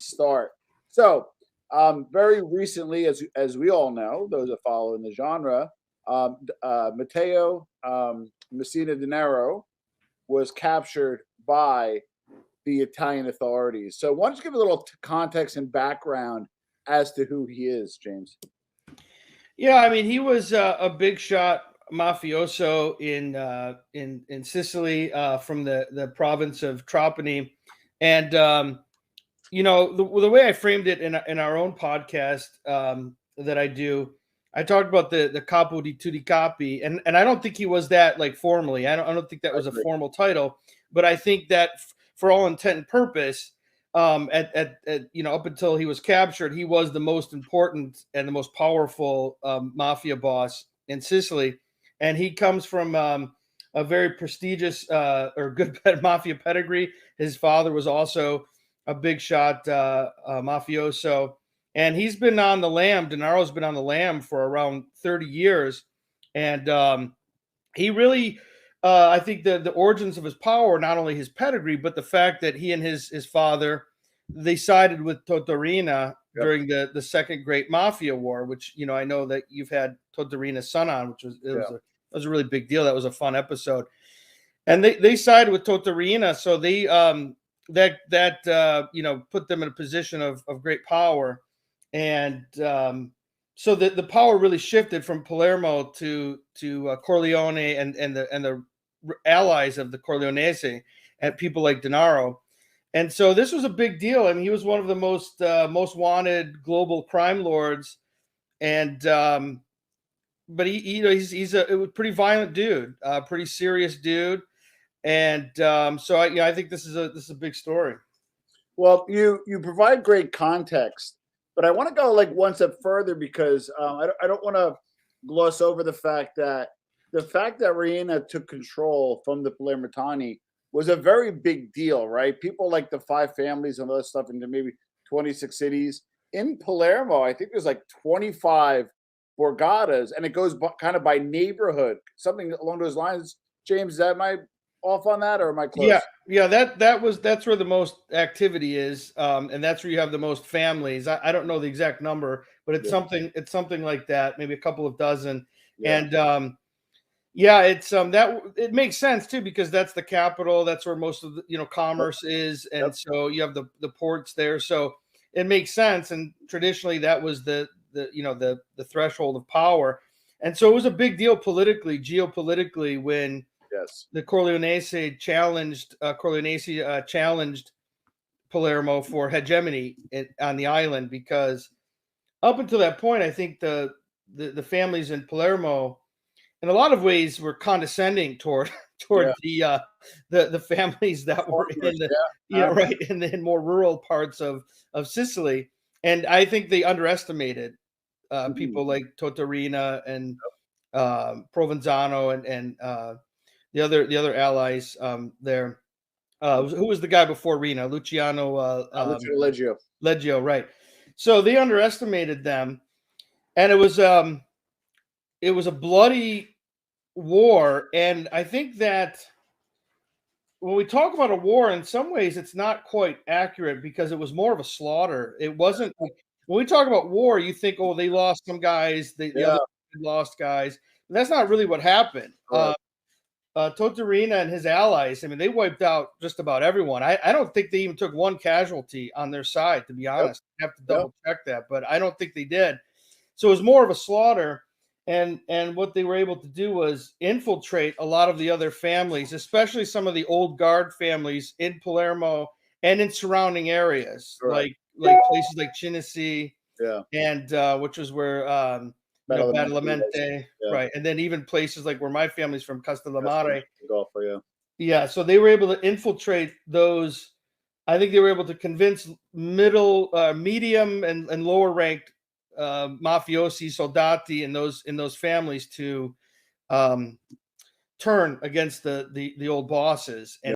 start. So, very recently, as we all know, those that follow in the genre, Matteo Messina Denaro was captured by the Italian authorities. So, why don't you give a little context and background as to who he is, James? Yeah, I mean, he was a big shot mafioso in Sicily, from the province of Trapani, and the way I framed it in our own podcast, that I do, I talked about the capo di tutti capi, and I don't think he was that, like, formally. I don't think that I was a agree. formal title, but I think that for all intent and purpose, up until he was captured, he was the most important and the most powerful mafia boss in Sicily, and he comes from a very prestigious or good mafia pedigree. His father was also a big shot mafioso, and he's been on the lam. Denaro's been on the lam for around 30 years, and he really, I think the origins of his power, not only his pedigree, but the fact that he and his father, they sided with Totorina Yep. during the second Great Mafia War, which I know that you've had Totorina's son on, which was a really big deal. That was a fun episode, and they sided with Totorina, so they put them in a position of great power, and so the power really shifted from Palermo to Corleone and the allies of the Corleonese, and people like Denaro. And so this was a big deal. I mean, he was one of the most wanted global crime lords, and but he's a pretty violent dude, pretty serious dude, and so I think this is a big story. Well, you provide great context, but I want to go like one step further because I don't want to gloss over the fact that Reina took control from the Palermitani was a very big deal, right? People like the five families and other stuff into maybe 26 cities. In Palermo, I think there's like 25 borgatas, and it goes kind of by neighborhood, something along those lines. James, am I off on that, or am I Yeah, close? yeah, that's where the most activity is, and that's where you have the most families. I don't know the exact number, but it's Yeah, something like that, maybe a couple of dozen. yeah, And yeah, it's that it makes sense too, because that's the capital. That's where most of the yep, commerce is, and yep. so you have the ports there. So it makes sense. And traditionally, that was the threshold of power, and so it was a big deal politically, geopolitically, when Yes. the Corleonese challenged Palermo for hegemony on the island, because up until that point, I think the families in Palermo, in a lot of ways, were condescending toward Yeah. the families that were in Farmers. the Yeah. right in more rural parts of Sicily, and I think they underestimated Mhm. people like Totorina and Provenzano and the other allies there. Who was the guy before Rena? Luciano Lucio Leggio. Leggio, right? So they underestimated them, and it was a bloody war. And I think that when we talk about a war, in some ways, it's not quite accurate, because it was more of a slaughter. It wasn't. When we talk about war, you think, oh, they lost some guys, the Yeah. other lost guys. That's not really what happened. Correct. Totorina and his allies, I mean, they wiped out just about everyone. I don't think they even took one casualty on their side, to be Yep. honest. I have to Yep. double check that, but I don't think they did. So it was more of a slaughter. And what they were able to do was infiltrate a lot of the other families, especially some of the old guard families in Palermo and in surrounding areas, Correct. like places like Cinisi, Yeah. and which was where Badalamenti was. Badalamenti, Yeah. right, and then even places like where my family's from, That's the Castellamare. golfer. Yeah. Yeah, so they were able to infiltrate those. I think they were able to convince medium, and lower ranked mafiosi, soldati in those families to um, turn against the old bosses. And